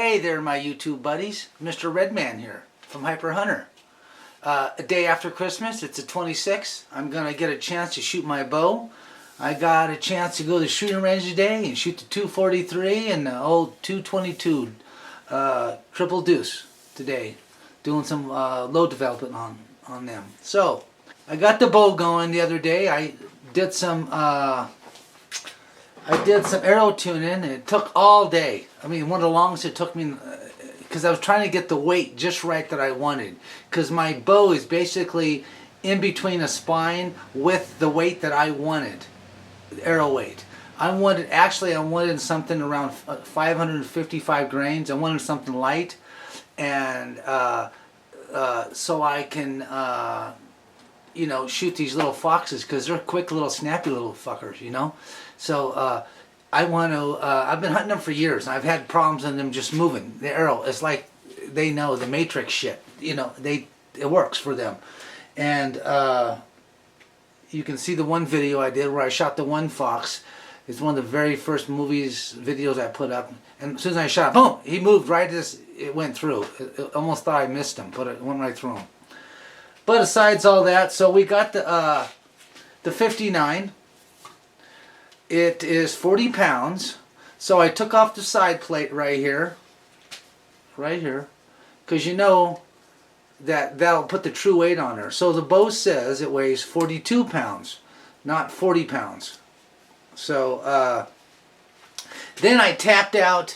Hey there, my YouTube buddies. Mr. Redman here from Hyper Hunter. A day after Christmas, it's the 26th. I'm going to get a chance to shoot my bow. I got a chance to go to the shooting range today and shoot the 243 and the old 222 triple deuce today. Doing some load development on them. So, I got the bow going the other day. I did some arrow tuning, and it took all day. I mean, one of the longest it took me, because I was trying to get the weight just right that I wanted. Because my bow is basically in between a spine with the weight that I wanted, the arrow weight. I wanted something around 555 grains. I wanted something light, and so I can, you know, shoot these little foxes, because they're quick little snappy little fuckers, you know. So I want to, I've been hunting them for years, and I've had problems in them just moving. The arrow, it's like they know the matrix shit, you know, it works for them. And you can see the one video I did where I shot the one fox. It's one of the very first videos I put up, and as soon as I shot, boom, he moved right as it went through. It almost thought I missed him, but it went right through him. But besides all that, so we got the 59. It is 40 pounds. So I took off the side plate right here, because you know that'll put the true weight on her. So the bow says it weighs 42 pounds, not 40 pounds. So then I tapped out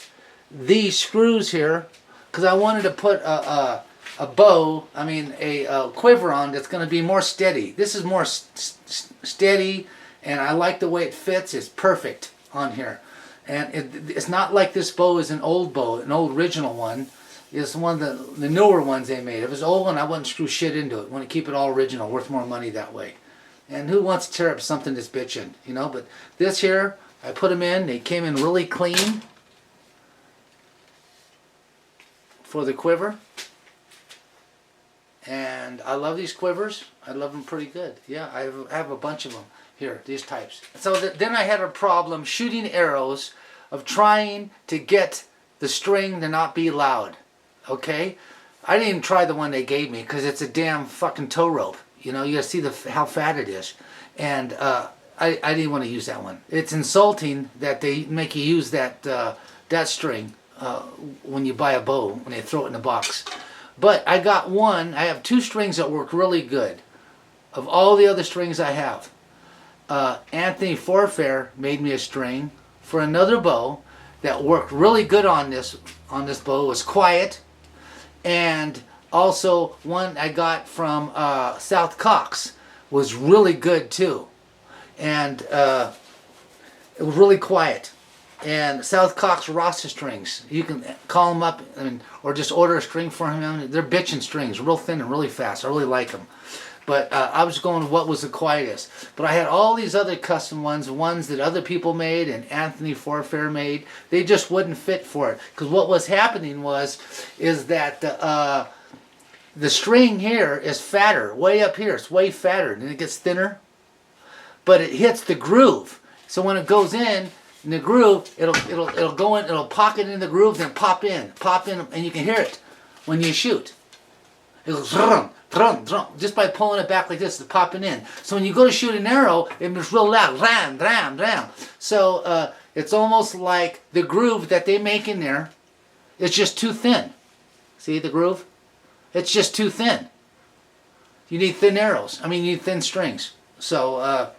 these screws here, because I wanted to put a bow, a quiver on that's going to be more steady. This is more steady, and I like the way it fits. It's perfect on here. And it's not like this bow is an old bow, an old original one. It's one of the newer ones they made. If it was old one, I wouldn't screw shit into it. I want to keep it all original, worth more money that way. And who wants to tear up something that's bitching, you know? But this here, I put them in. They came in really clean for the quiver. And I love these quivers. I love them pretty good. Yeah, I have a bunch of them here, these types. So then I had a problem shooting arrows of trying to get the string to not be loud. Okay? I didn't even try the one they gave me, because it's a damn fucking tow rope. You know, you gotta see how fat it is. And I didn't want to use that one. It's insulting that they make you use that string when you buy a bow, when they throw it in the box. But I got one. I have two strings that work really good. Of all the other strings I have, Anthony Forfair made me a string for another bow that worked really good on this bow. It was quiet, and also one I got from South Cox was really good too, and it was really quiet. And South Cox Rasta strings, you can call them up or just order a string for him. They're bitchin' strings, real thin and really fast. I really like them. But I was going with what was the quietest. But I had all these other custom ones that other people made and Anthony Forfair made. They just wouldn't fit for it. Because what was happening is that the string here is fatter. Way up here, it's way fatter. And it gets thinner. But it hits the groove. So when it goes in the groove, it'll go in, it'll pocket in the groove, then pop in, and you can hear it when you shoot. It goes drum, drum, drum, just by pulling it back like this, it's popping in. So when you go to shoot an arrow, it's real loud, ram, ram, ram. So it's almost like the groove that they make in there is just too thin. See the groove? It's just too thin. You need thin arrows. You need thin strings. So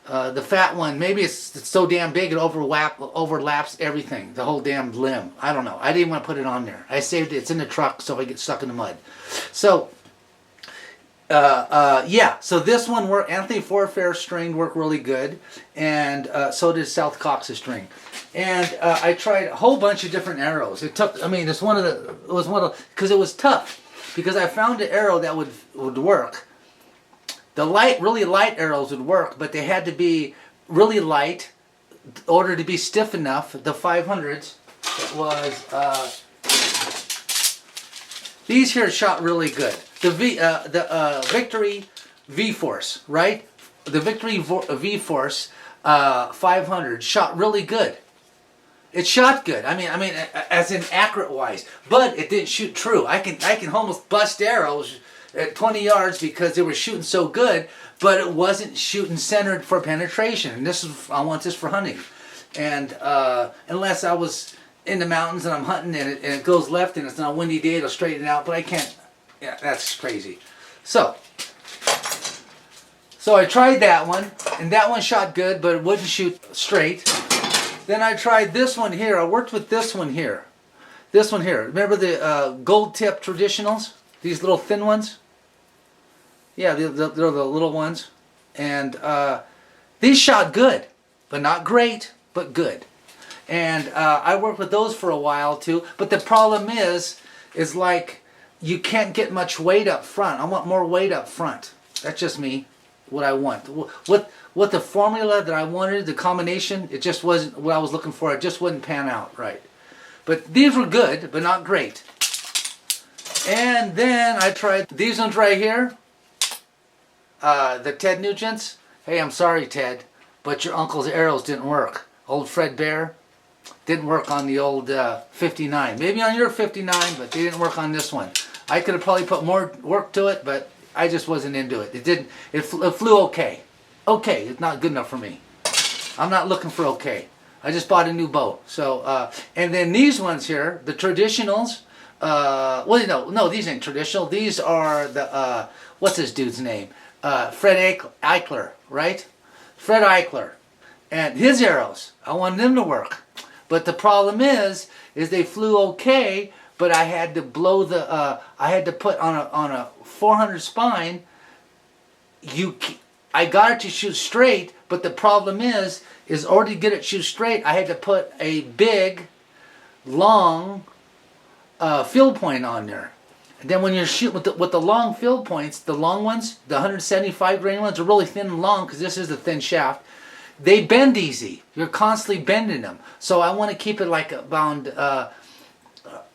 the fat one, maybe it's so damn big it overlaps everything, the whole damn limb. I don't know. I didn't want to put it on there. I saved it. It's in the truck so if I get stuck in the mud. So, yeah. So this one worked. Anthony Forfair's string worked really good, and so did South Cox's string. And I tried a whole bunch of different arrows. It took. It's one of because it was tough, because I found an arrow that would work. The really light arrows would work, but they had to be really light in order to be stiff enough. The 500s, it was these here shot really good. The Victory V-Force, right? The Victory V-Force 500 shot really good. It shot good. I mean, as in accurate wise, but it didn't shoot true. I can almost bust arrows at 20 yards because they were shooting so good, but it wasn't shooting centered for penetration. And I want this for hunting, and unless I was in the mountains and I'm hunting and it goes left and it's not a windy day, it'll straighten it out. But I can't. Yeah, that's crazy. So I tried that one, and that one shot good, but it wouldn't shoot straight. Then I tried this one here. I worked with this one here. This one here. Remember the gold tip traditionals? These little thin ones? Yeah, they're the little ones. And these shot good, but not great, but good. And I worked with those for a while too. But the problem is like you can't get much weight up front. I want more weight up front. That's just me. What I want. What the formula that I wanted, the combination, it just wasn't what I was looking for. It just wouldn't pan out right. But these were good, but not great. And then I tried these ones right here. The Ted Nugents. Hey, I'm sorry, Ted, but your uncle's arrows didn't work. Old Fred Bear didn't work on the old 59. Maybe on your 59, but they didn't work on this one. I could have probably put more work to it, but I just wasn't into it. It didn't. It flew okay. Okay, it's not good enough for me. I'm not looking for okay. I just bought a new bow. So, and then these ones here, the traditionals. Well, no, these ain't traditional. These are the what's this dude's name? Fred Eichler, right? Fred Eichler, and his arrows. I wanted them to work, but the problem is they flew okay. But I had to blow the. I had to put on a 400 spine. I got it to shoot straight, but the problem is order to get it shoot straight, I had to put a big, long field point on there. And then when you're shooting with the long field points, the long ones, the 175 grain ones, are really thin and long because this is a thin shaft. They bend easy. You're constantly bending them. So I want to keep it like about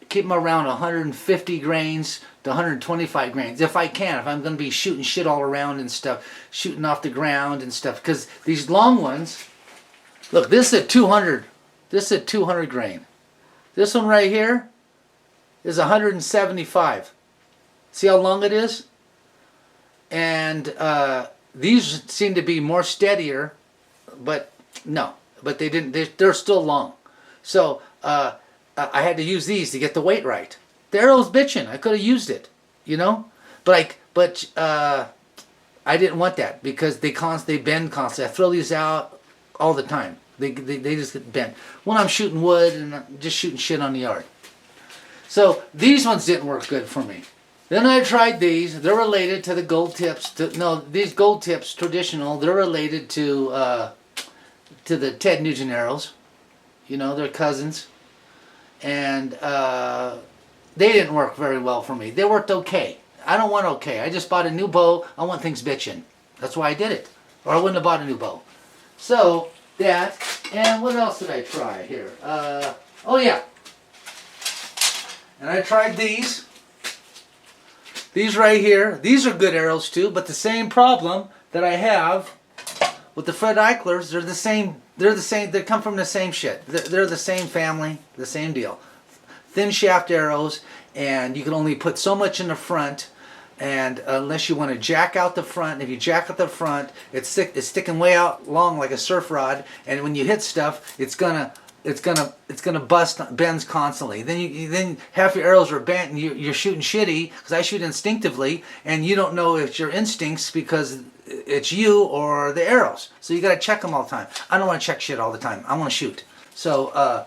keep them around 150 grains to 125 grains if I can, if I'm going to be shooting shit all around and stuff, shooting off the ground and stuff. Because these long ones, look, this is a 200. This is a 200 grain. This one right here is 175. See how long it is? And these seem to be more steadier, but no, but they didn't. They're still long. So I had to use these to get the weight right. The arrow's bitching. I could have used it, you know, but I didn't want that because they bend constantly. I throw these out all the time. They just get bent when I'm shooting wood and I'm just shooting shit on the yard. So these ones didn't work good for me. Then I tried these. They're related to the gold tips. These gold tips traditional. They're related to the Ted Nugent arrows. You know, they're cousins. And they didn't work very well for me. They worked okay. I don't want okay. I just bought a new bow. I want things bitching. That's why I did it. Or I wouldn't have bought a new bow. So, that. And what else did I try here? Oh yeah. And I tried these. These right here. These are good arrows too, but the same problem that I have with the Fred Eichlers, they're the same. They come from the same shit. They're the same family, the same deal. Thin shaft arrows, and you can only put so much in the front, and unless you want to jack out the front. If you jack out the front, it's sticking way out long like a surf rod, and when you hit stuff, it's gonna bust, bends constantly. Then half your arrows are bent, and you're shooting shitty because I shoot instinctively, and you don't know if it's your instincts because it's you or the arrows. So you got to check them all the time. I don't want to check shit all the time. I want to shoot. So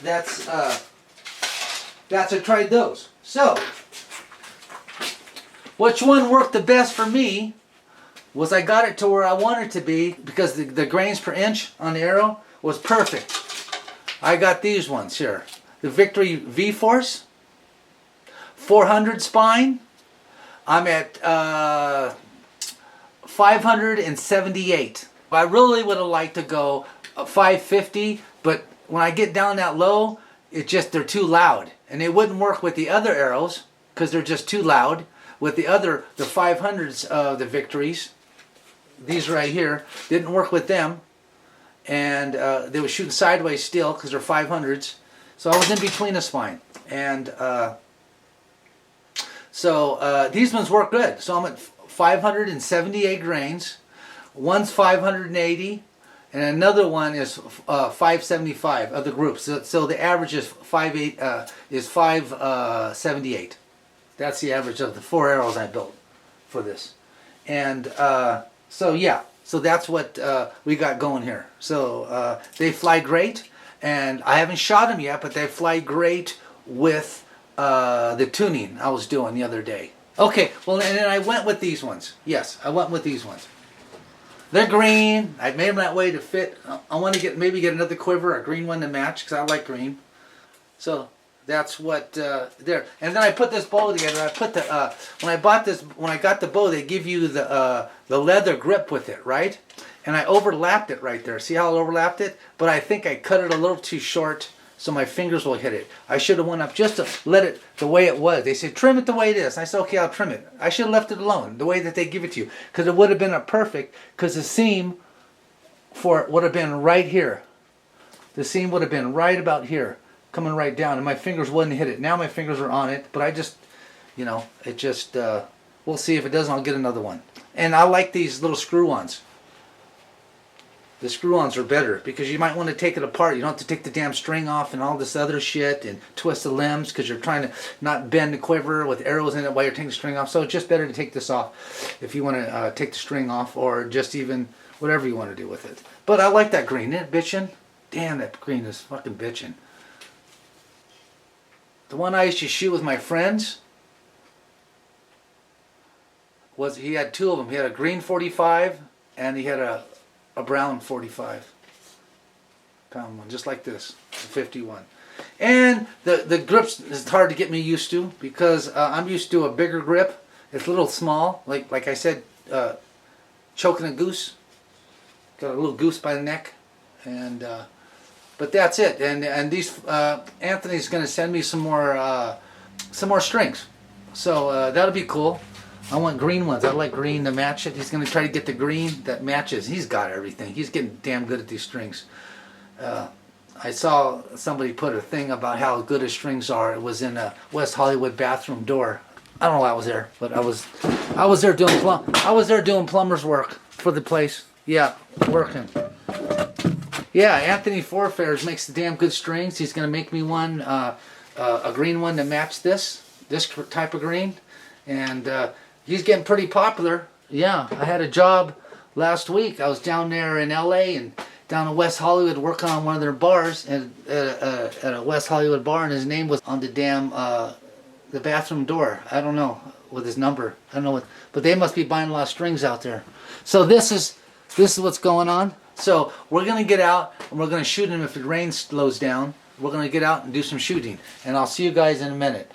that's I tried those. So which one worked the best for me was I got it to where I wanted it to be because the grains per inch on the arrow was perfect. I got these ones here. The Victory V-Force 400 spine. I'm at 578. I really would have liked to go 550, but when I get down that low, they're too loud. And they wouldn't work with the other arrows because they're just too loud. With the 500s of the Victories, these right here, didn't work with them. and they were shooting sideways still because they're 500s. So I was in between the spine, and these ones work good. So I'm at 578 grains. One's 580, and another one is 575 of the groups. So the average is 578. That's the average of the 4 arrows I built for this. And so yeah, so that's what we got going here. So they fly great, and I haven't shot them yet, but they fly great with the tuning I was doing the other day. Okay, well, and then I went with these ones. Yes, I went with these ones. They're green. I made them that way to fit. I want to maybe get another quiver, a green one to match, because I like green. So that's what there. And then I put this bow together. I put the when I got the bow, they give you the leather grip with it, right? And I overlapped it right there. See how I overlapped it? But I think I cut it a little too short, so my fingers will hit it. I should have went up just to let it the way it was. They said, trim it the way it is. I said, okay, I'll trim it. I should have left it alone, the way that they give it to you. Because it would have been a perfect, because the seam for it would have been right here. The seam would have been right about here, coming right down, and my fingers wouldn't hit it. Now my fingers are on it, but I just, you know, it just, we'll see. If it doesn't, I'll get another one. And I like these little screw-ons. The screw-ons are better because you might want to take it apart. You don't have to take the damn string off and all this other shit and twist the limbs because you're trying to not bend the quiver with arrows in it while you're taking the string off. So it's just better to take this off if you want to take the string off, or just even whatever you want to do with it. But I like that green. Isn't it bitchin'? Damn, that green is fucking bitchin'. The one I used to shoot with my friends was, he had two of them. He had a green 45 and he had a brown 45 pound one, just like this, a 51. And the grips is hard to get me used to because I'm used to a bigger grip. It's a little small, like I said, choking a goose. Got a little goose by the neck, and but that's it. And these Anthony's going to send me some more strings, so that'll be cool. I want green ones. I like green to match it. He's going to try to get the green that matches. He's got everything. He's getting damn good at these strings. I saw somebody put a thing about how good his strings are. It was in a West Hollywood bathroom door. I don't know why I was there, but I was there doing plumber's work for the place. Yeah, working. Yeah, Anthony Forfairs makes the damn good strings. He's going to make me one, a green one to match this type of green, and he's getting pretty popular. Yeah, I had a job last week. I was down there in LA and down in West Hollywood working on one of their bars, and at a West Hollywood bar, and his name was on the damn the bathroom door. I don't know with his number. I don't know what, but they must be buying a lot of strings out there. So this is what's going on. So we're gonna get out and we're gonna shoot him if the rain slows down. We're gonna get out and do some shooting, and I'll see you guys in a minute.